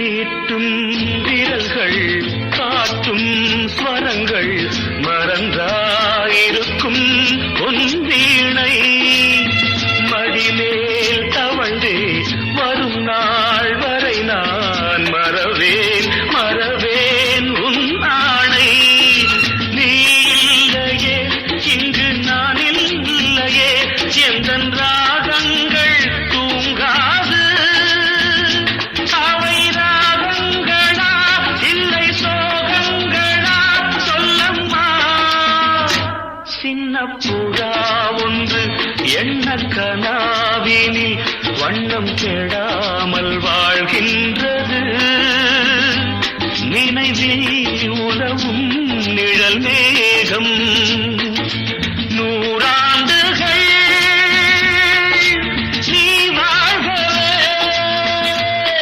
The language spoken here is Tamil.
மீட்டும் விரல்கள் காட்டும் ஸ்வரங்கள் மறந்தாயிருக்கும் உன் வீணை மடிமேல் தவழ்ந்தே வரும் நாள் வரை நான் மறவேன் மறவேன் உன் ஆணை நீ இல்லையே இங்கு நான் இல்லையே எந்தன் ராகங்கள் தூங்காது அவை ராகங்களா இல்லை சோகங்களா சொல்லம்மா சின்ன புறா ஒன்று எண்ண கனாவினில் வண்ணம் கெடாமல் வாழ்கின்றது நினைவில் உலவும் நிழல் மேகம்